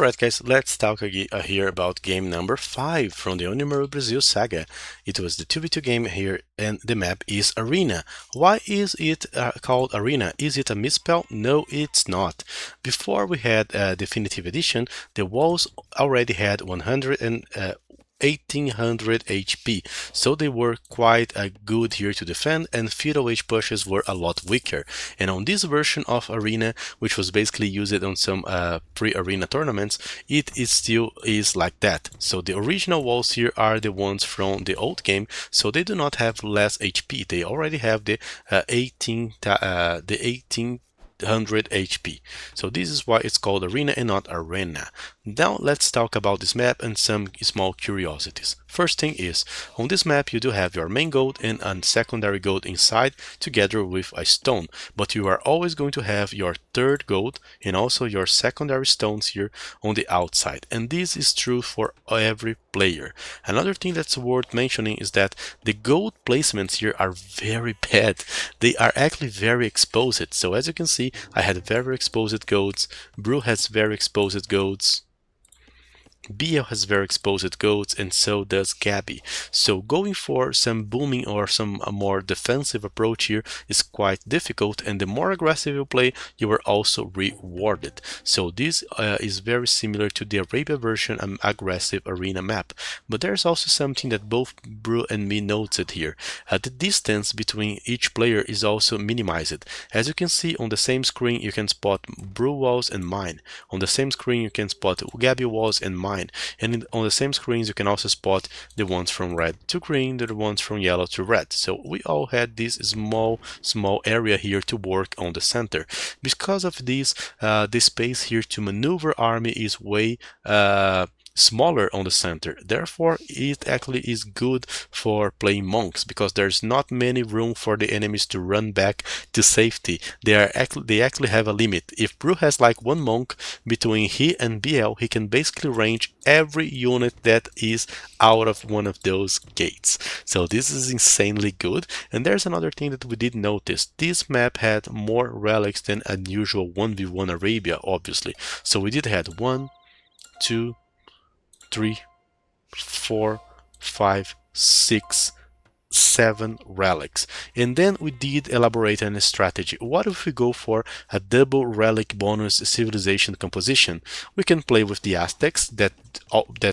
Alright guys, let's talk here about game number 5 from the Onimaru Brazil Saga. It was the 2v2 game here and the map is Arina. Why is it called Arina? Is it a misspell? No, it's not. Before we had Definitive Edition, the walls already had 1800 HP, so they were quite good here to defend, and feudal age pushes were a lot weaker. And on this version of Arena, which was basically used on some pre-arena tournaments, it is still is like that. So the original walls here are the ones from the old game, so they do not have less HP. They already have the 1800 HP. So this is why it's called Arena and not Arena. Now let's talk about this map and some small curiosities. First thing is, on this map you do have your main gold and a secondary gold inside together with a stone, but you are always going to have your third gold and also your secondary stones here on the outside, and this is true for every player. Another thing that's worth mentioning is that the gold placements here are very bad. They are actually very exposed. So as you can see, I had very exposed golds, Brew has very exposed golds, BL has very exposed golds, and so does Gabby. So going for some booming or some more defensive approach here is quite difficult, and the more aggressive you play, you are also rewarded. So this is very similar to the Arabia version aggressive arena map. But there's also something that both Brew and me noted here. The distance between each player is also minimized. As you can see on the same screen, you can spot Brew walls and mine. On the same screen, you can spot Gabby walls and mine. And on the same screens you can also spot the ones from red to green, the ones from yellow to red. So we all had this small area here to work on the center. Because of this, the space here to maneuver army is way smaller on the center. Therefore it actually is good for playing monks, because there's not many room for the enemies to run back to safety. They actually have a limit. If Brew has like one monk between he and BL, he can basically range every unit that is out of one of those gates. So this is insanely good. And there's another thing that we did notice. This map had more relics than unusual 1v1 Arabia, obviously. So we did had 1, 2, 3, 4, 5, 6, 7 relics. And then we did elaborate on a strategy. What if we go for a double relic bonus civilization composition? We can play with the Aztecs that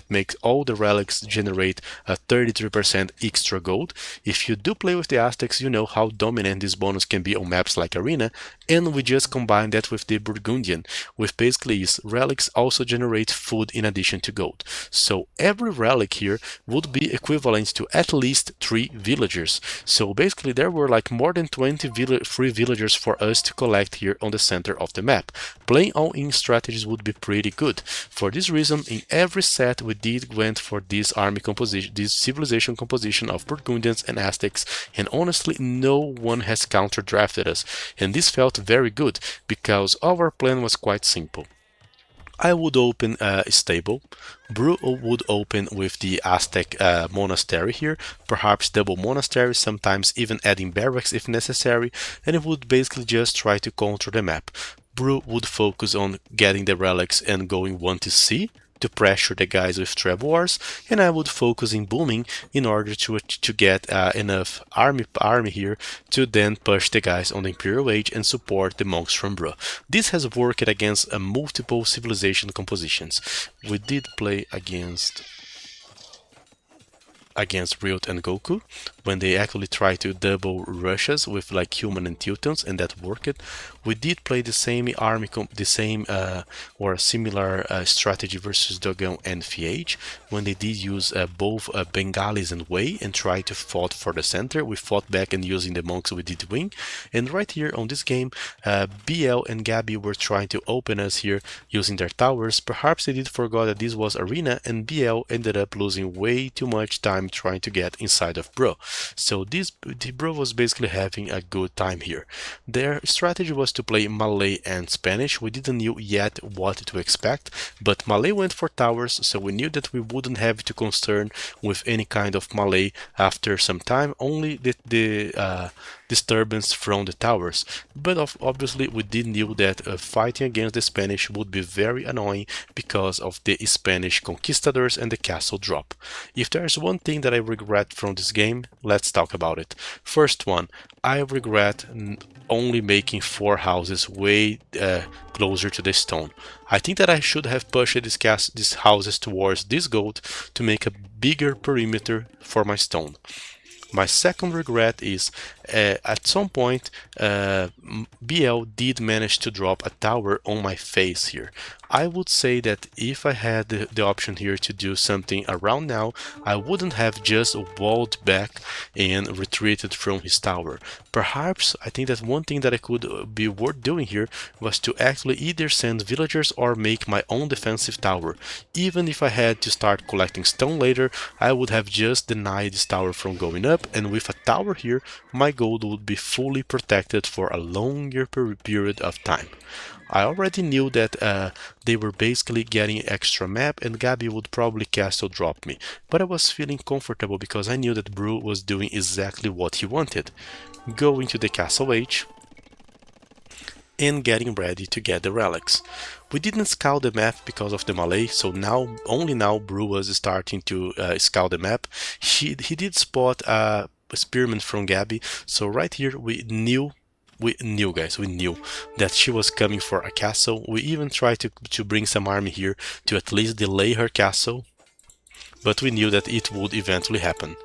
makes all the relics generate a 33% extra gold. If you do play with the Aztecs, you know how dominant this bonus can be on maps like Arena, and we just combine that with the Burgundian, with basically is relics also generate food in addition to gold. So every relic here would be equivalent to at least 3 villagers. So basically there were like more than 20 free villagers for us to collect here on the center of the map. Playing all-in strategies would be pretty good. For this reason, in every set we went for this army composition, this civilization composition of Burgundians and Aztecs, and honestly no one has counter drafted us, and this felt very good because our plan was quite simple. I would open a stable, Brew would open with the Aztec monastery here, perhaps double monastery, sometimes even adding barracks if necessary, and it would basically just try to control the map. Brew would focus on getting the relics and going 1 to C to pressure the guys with trap wars, and I would focus in booming in order to get enough army here to then push the guys on the Imperial Age and support the monks from Brew. This has worked against multiple civilization compositions. We did play against Ryut and Goku when they actually try to double rushes with like human and Teutons, and that worked. We did play the same army, or a similar strategy versus Dogon and Fiage when they did use both Bengalis and Wei and try to fought for the center. We fought back and using the monks we did win. And right here on this game, BL and Gabby were trying to open us here using their towers. Perhaps they did forget that this was Arena, and BL ended up losing way too much time trying to get inside of Bro. So the Bro was basically having a good time here. Their strategy was to play Malay and Spanish. We didn't know yet what to expect, but Malay went for towers, so we knew that we wouldn't have to concern with any kind of Malay after some time. Only the disturbance from the towers. But obviously we did knew that fighting against the Spanish would be very annoying because of the Spanish conquistadors and the castle drop. If there's one thing that I regret from this game, let's talk about it. First one, I regret only making 4 houses way closer to the stone. I think that I should have pushed these houses towards this gold to make a bigger perimeter for my stone. My second regret is at some point BL did manage to drop a tower on my face here. I would say that if I had the option here to do something around now, I wouldn't have just walled back and retreated from his tower. Perhaps I think that one thing that I could be worth doing here was to actually either send villagers or make my own defensive tower. Even if I had to start collecting stone later, I would have just denied this tower from going up, and with a tower here, my gold would be fully protected for a longer period of time. I already knew that they were basically getting extra map and Gabi would probably castle drop me, but I was feeling comfortable because I knew that Brew was doing exactly what he wanted, going to the castle H and getting ready to get the relics. We didn't scout the map because of the Malay, so only now Brew was starting to scout the map. He did spot a spearman from Gabi, so right here we knew that she was coming for a castle. We even tried to bring some army here to at least delay her castle, but we knew that it would eventually happen.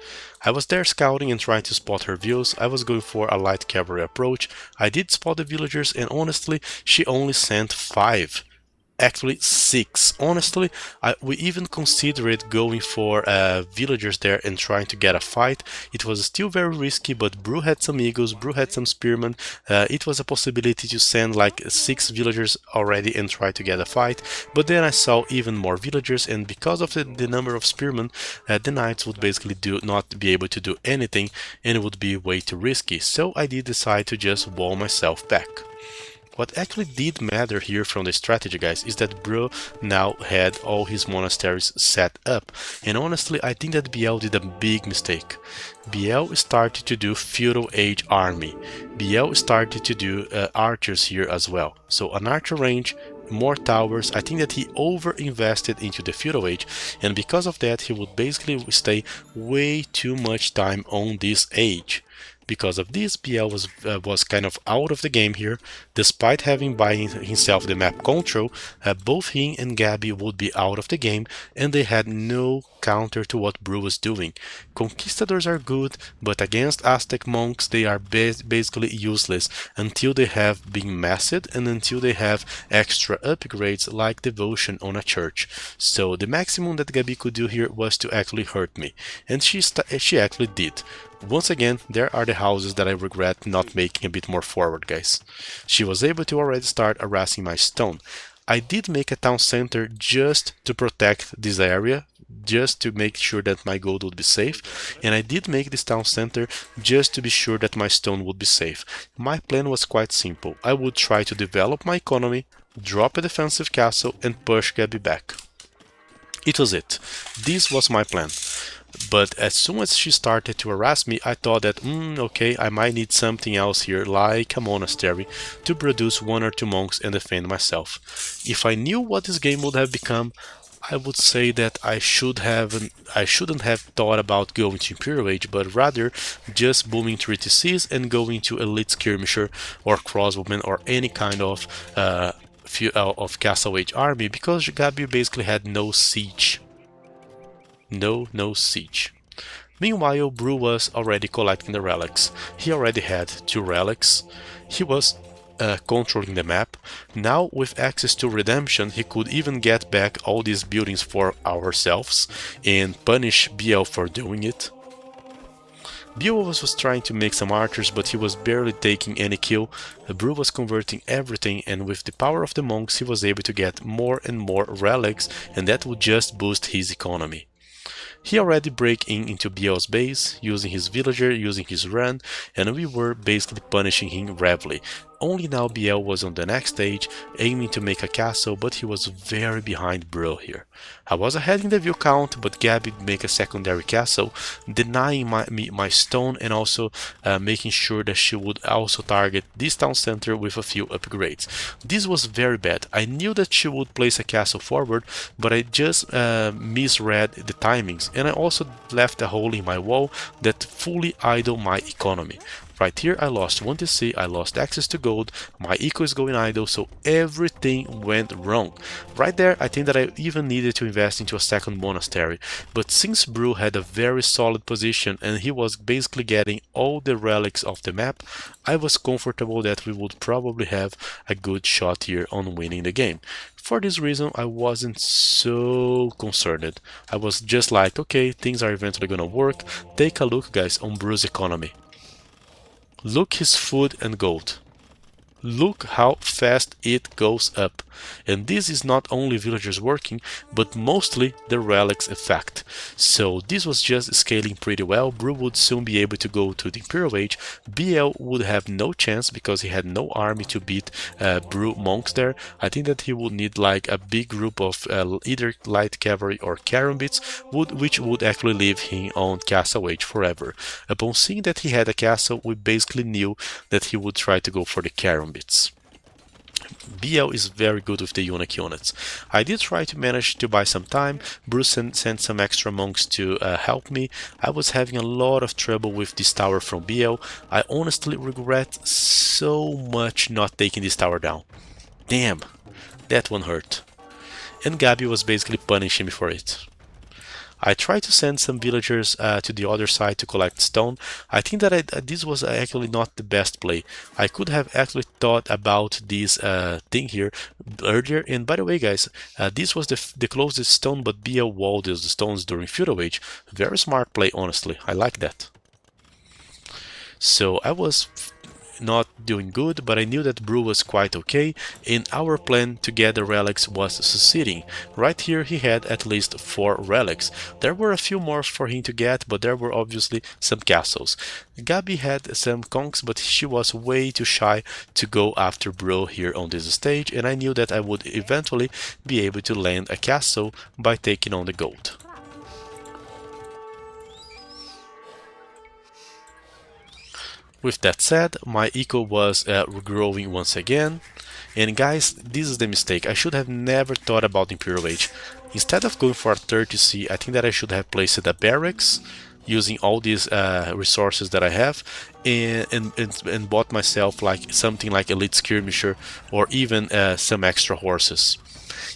I was there scouting and trying to spot her views. I was going for a light cavalry approach. I did spot the villagers, and honestly, she only sent 5. Actually 6. Honestly, we even considered going for villagers there and trying to get a fight. It was still very risky, but Brew had some eagles, Brew had some spearmen. It was a possibility to send like 6 villagers already and try to get a fight. But then I saw even more villagers, and because of the number of spearmen, the knights would basically not be able to do anything, and it would be way too risky. So I did decide to just wall myself back. What actually did matter here from the strategy, guys, is that Bro now had all his monasteries set up. And honestly, I think that BL did a big mistake. BL started to do feudal age army. BL started to do archers here as well. So an archer range, more towers. I think that he over-invested into the feudal age, and because of that he would basically stay way too much time on this age. Because of this, BL was kind of out of the game here. Despite having by himself the map control, both him and Gabi would be out of the game, and they had no counter to what Brew was doing. Conquistadors are good, but against Aztec monks they are basically useless until they have been massed and until they have extra upgrades like devotion on a church. So the maximum that Gabi could do here was to actually hurt me, and she actually did. Once again, there are the houses that I regret not making a bit more forward, guys. She was able to already start harassing my stone. I did make a town center just to protect this area, just to make sure that my gold would be safe, and I did make this town center just to be sure that my stone would be safe. My plan was quite simple. I would try to develop my economy, drop a defensive castle, and push Gabi back. It was it. This was my plan. But as soon as she started to harass me, I thought that, okay, I might need something else here, like a monastery, to produce 1 or 2 monks and defend myself. If I knew what this game would have become, I would say that I shouldn't have thought about going to Imperial Age, but rather just booming 3 TCs and going to Elite Skirmisher or Crossbowman or any kind of Castle Age army, because Gabi basically had no siege. No siege. Meanwhile, Brew was already collecting the relics. He already had 2 relics. He was controlling the map. Now, with access to redemption, he could even get back all these buildings for ourselves and punish BL for doing it. BL was trying to make some archers, but he was barely taking any kill. Brew was converting everything, and with the power of the monks he was able to get more and more relics, and that would just boost his economy. He already broke into BL's base, using his villager, using his run, and we were basically punishing him heavily. Only now BL was on the next stage, aiming to make a castle, but he was very behind Bro here. I was ahead in the view count, but Gabby make a secondary castle, denying my stone and also making sure that she would also target this town center with a few upgrades. This was very bad. I knew that she would place a castle forward, but I just misread the timings, and I also left a hole in my wall that fully idle my economy. Right here I lost 1 TC, I lost access to gold, my eco is going idle, so everything went wrong. Right there I think that I even needed to invest into a second monastery, but since Brew had a very solid position and he was basically getting all the relics of the map, I was comfortable that we would probably have a good shot here on winning the game. For this reason I wasn't so concerned. I was just like, okay, things are eventually gonna work. Take a look guys on Brew's economy. Look his food and gold. Look how fast it goes up. And this is not only villagers working, but mostly the relics effect. So this was just scaling pretty well. Brew would soon be able to go to the Imperial Age. BL would have no chance because he had no army to beat Brew monks there. I think that he would need like a big group of either light cavalry or Karambits, which would actually leave him on Castle Age forever. Upon seeing that he had a castle, we basically knew that he would try to go for the Karambits. BL is very good with the unique units. I did try to manage to buy some time. Bruce sent some extra monks to help me. I was having a lot of trouble with this tower from BL. I honestly regret so much not taking this tower down. Damn, that one hurt. And Gabi was basically punishing me for it. I tried to send some villagers to the other side to collect stone. I think that this was actually not the best play. I could have actually thought about this thing here earlier. And by the way, guys, this was the closest stone, but BL walled the stones during Feudal Age. Very smart play, honestly. I like that. So I was not doing good, but I knew that Brew was quite okay, and our plan to get the relics was succeeding. Right here he had at least 4 relics. There were a few more for him to get, but there were obviously some castles. Gabi had some conks, but she was way too shy to go after Brew here on this stage, and I knew that I would eventually be able to land a castle by taking on the gold. With that said, my eco was growing once again. And guys, this is the mistake. I should have never thought about Imperial Age. Instead of going for a 30C, I think that I should have placed a barracks using all these resources that I have and bought myself like something like Elite Skirmisher or even some extra horses.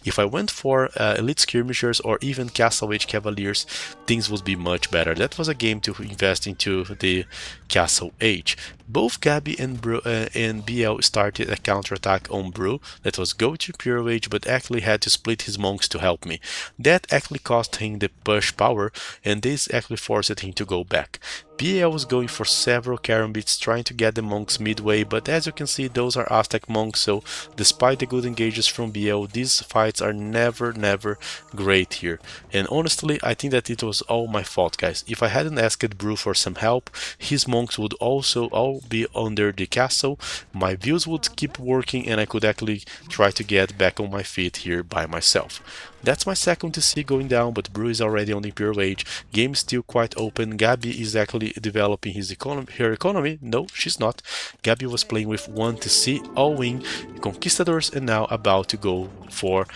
If I went for Elite Skirmishers or even Castle Age Cavaliers, things would be much better. That was a game to invest into the Castle Age. Both Gabi and BL started a counterattack on Brew that was go to Imperial Age, but actually had to split his monks to help me. That actually cost him the push power, and this actually forced him to go back. BL was going for several Karambits trying to get the monks midway, but as you can see, those are Aztec monks, so despite the good engages from BL, these fights are never great here. And honestly, I think that it was all my fault, guys. If I hadn't asked Brew for some help, his monks would also all be under the castle, my views would keep working, and I could actually try to get back on my feet here by myself. That's my second TC going down, but Brew is already on the Imperial Age. Game is still quite open. Gabi is actually developing her economy. No, she's not. Gabi was playing with 1 TC, all-wing Conquistadors, and now about to go for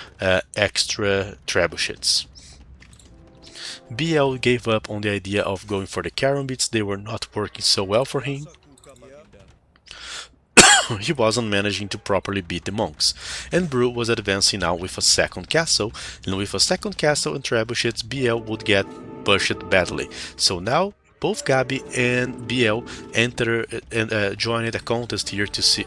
extra trebuchets. BL gave up on the idea of going for the Karambits. They were not working so well for him. He wasn't managing to properly beat the monks, and Brew was advancing now with a second castle, and with a second castle and trebuchets, BL would get pushed badly. So now both Gabi and BL joined a contest here to see.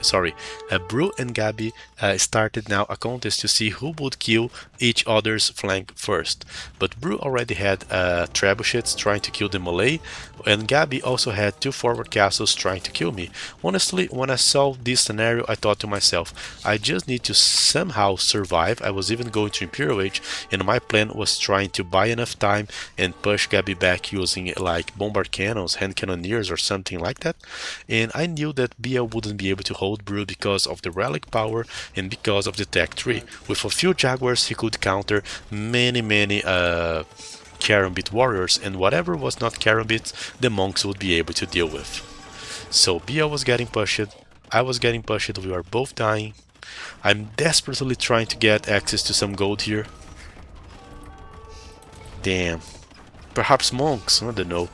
Brew and Gabi started now a contest to see who would kill each other's flank first. But Brew already had trebuchets trying to kill the Malay, and Gabi also had 2 forward castles trying to kill me. Honestly, when I saw this scenario, I thought to myself, I just need to somehow survive. I was even going to Imperial Age, and my plan was trying to buy enough time and push Gabi back using like bombardment short cannons, hand cannoneers or something like that. And I knew that BL wouldn't be able to hold Brew because of the relic power and because of the tech tree. With a few Jaguars he could counter many Karambit warriors, and whatever was not Karambits, the monks would be able to deal with. So BL was getting pushed, I was getting pushed, we were both dying. I'm desperately trying to get access to some gold here. Damn. Perhaps monks, I don't know.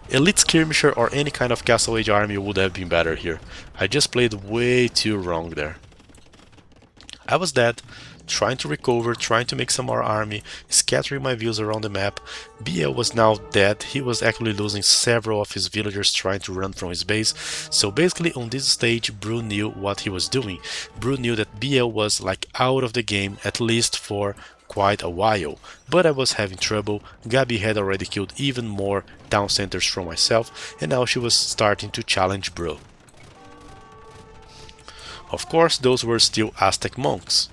Elite skirmisher or any kind of castle age army would have been better here. I just played way too wrong there. I was dead, trying to recover, trying to make some more army, scattering my views around the map. BL was now dead, he was actually losing several of his villagers trying to run from his base. So basically on this stage Brew knew what he was doing. Brew knew that BL was like out of the game, at least for quite a while. But I was having trouble, Gabi had already killed even more town centers from myself, and now she was starting to challenge Brew. Of course, those were still Aztec monks.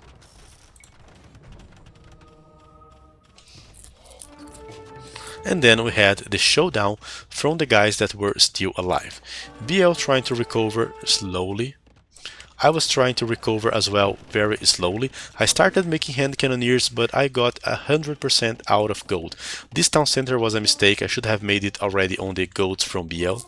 And then we had the showdown from the guys that were still alive. BL trying to recover slowly. I was trying to recover as well very slowly. I started making hand cannoneers, but I got 100% out of gold. This town center was a mistake, I should have made it already on the golds from BL.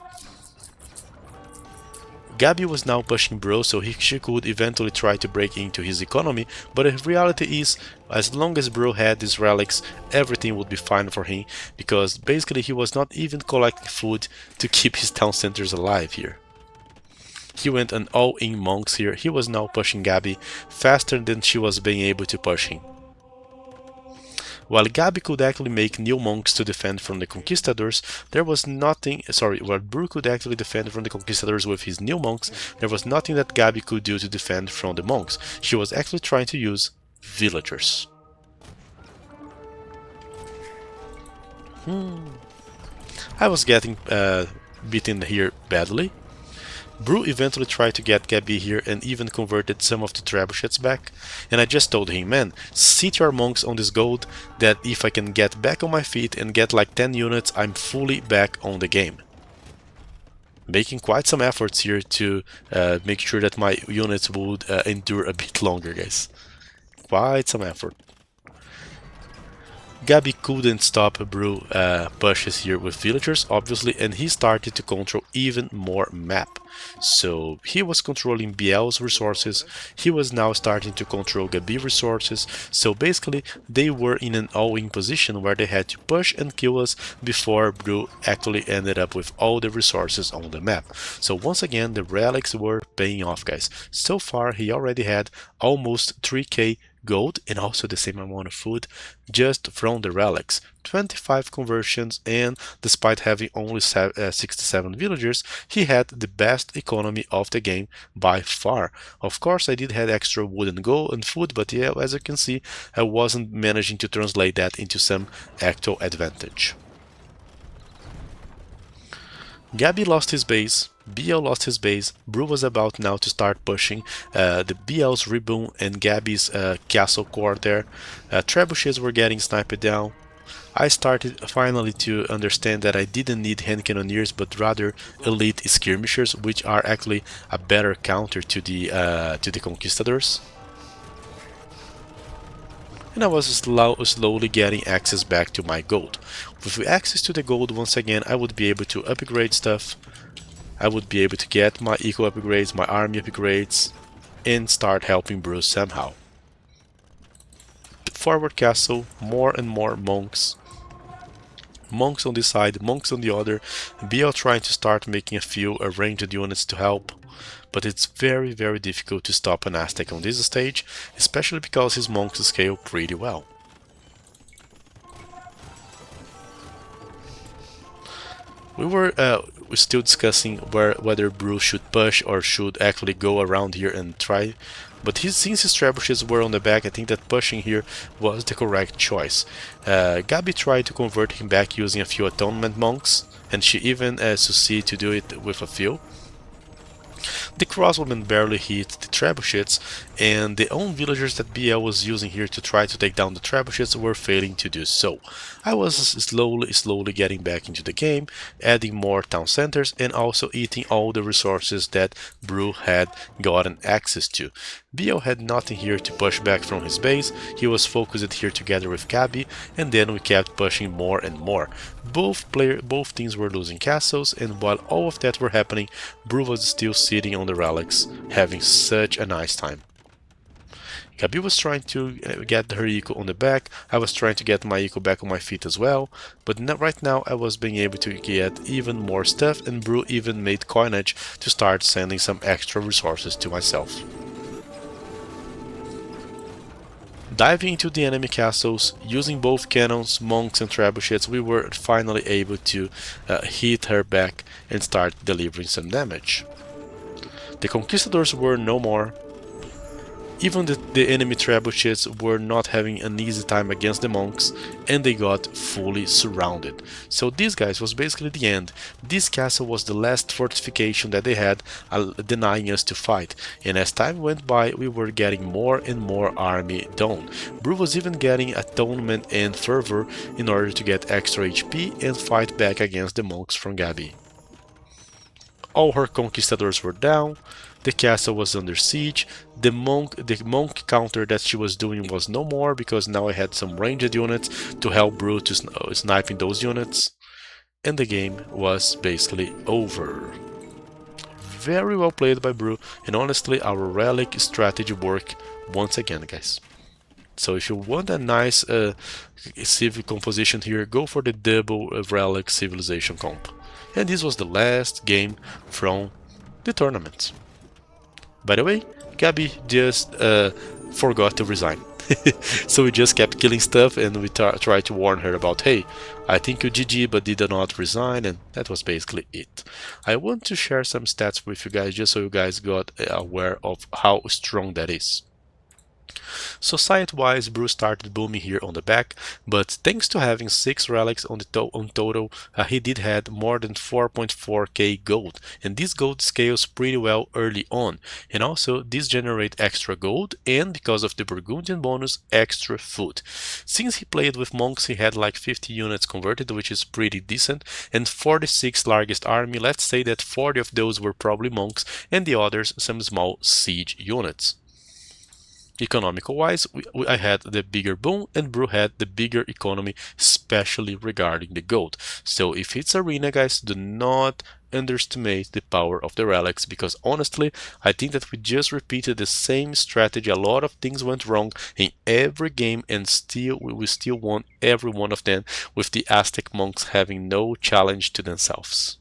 Gabi was now pushing Bro, so she could eventually try to break into his economy, but the reality is, as long as Bro had these relics, everything would be fine for him, because basically he was not even collecting food to keep his town centers alive here. He went an all-in monks here, he was now pushing Gabi faster than she was being able to push him. While Gabi could actually make new monks to defend from the conquistadors, there was nothing, while Brew could actually defend from the conquistadors with his new monks, there was nothing that Gabi could do to defend from the monks. She was actually trying to use villagers. I was getting beaten here badly. Brew eventually tried to get Gabi here and even converted some of the trebuchets back, and I just told him, man, sit your monks on this gold, that if I can get back on my feet and get like 10 units, I'm fully back on the game. Making quite some efforts here to make sure that my units would endure a bit longer, guys. Quite some effort. Gabi couldn't stop Brew pushes here with villagers, obviously, and he started to control even more map. So he was controlling BL's resources, he was now starting to control Gabi resources, so basically they were in an all-in position where they had to push and kill us before Brew actually ended up with all the resources on the map. So once again the relics were paying off, guys. So far he already had almost 3k gold and also the same amount of food just from the relics. 25 conversions, and despite having only 67 villagers, he had the best economy of the game by far. Of course I did have extra wood and gold and food, but yeah, as you can see, I wasn't managing to translate that into some actual advantage. Gabi lost his base, BL lost his base, Brew was about now to start pushing the BL's Ribbon and Gabi's castle core there. Trebuchets were getting sniped down. I started finally to understand that I didn't need hand cannoneers but rather elite skirmishers, which are actually a better counter to the conquistadors. And I was slowly getting access back to my gold. With access to the gold once again, I would be able to upgrade stuff. I would be able to get my eco upgrades, my army upgrades, and start helping Brew somehow. Forward castle, more and more monks. Monks on this side, monks on the other. BL trying to start making a few arranged units to help. But it's very difficult to stop an Aztec on this stage, especially because his monks scale pretty well. We were still discussing whether Brew should push or should actually go around here and try, but since his trebuchets were on the back, I think that pushing here was the correct choice. Gabi tried to convert him back using a few atonement monks, and she even succeeded to do it with a few. The crossbowmen barely hit the trebuchets, and the own villagers that BL was using here to try to take down the trebuchets were failing to do so. I was slowly getting back into the game, adding more town centers and also eating all the resources that Brew had gotten access to. BL had nothing here to push back from his base, he was focused here together with Gabi, and then we kept pushing more and more. Both teams were losing castles, and while all of that were happening, Brew was still sitting on the relics, having such a nice time. Gabi was trying to get her eco on the back, I was trying to get my eco back on my feet as well, but right now I was being able to get even more stuff, and Brew even made coinage to start sending some extra resources to myself. Diving into the enemy castles, using both cannons, monks and trebuchets, we were finally able to hit her back and start delivering some damage. The conquistadors were no more. Even the enemy trebuchets were not having an easy time against the monks, and they got fully surrounded. So this, guys, was basically the end. This castle was the last fortification that they had, denying us to fight, and as time went by we were getting more and more army done. Brew was even getting atonement and fervor in order to get extra HP and fight back against the monks from Gabi. All her conquistadors were down, the castle was under siege, the monk counter that she was doing was no more because now I had some ranged units to help Brew to sniping those units, and the game was basically over. Very well played by Brew, and honestly our relic strategy worked once again, guys. So if you want a nice civic composition here, go for the double relic civilization comp. And this was the last game from the tournament. By the way, Gabi just forgot to resign. So we just kept killing stuff, and we tried to warn her about, hey, I think you GG but did not resign, and that was basically it. I want to share some stats with you guys just so you guys got aware of how strong that is. Society-wise, Brew started booming here on the back, but thanks to having 6 relics on total, he did had more than 4.4k gold, and this gold scales pretty well early on, and also this generate extra gold, and because of the Burgundian bonus, extra food. Since he played with monks, he had like 50 units converted, which is pretty decent, and 46 largest army. Let's say that 40 of those were probably monks, and the others some small siege units. Economical wise, I had the bigger boom and Brew had the bigger economy, especially regarding the gold. So if it's Arena, guys, do not underestimate the power of the relics, because honestly I think that we just repeated the same strategy. A lot of things went wrong in every game, and we still won every one of them, with the Aztec monks having no challenge to themselves.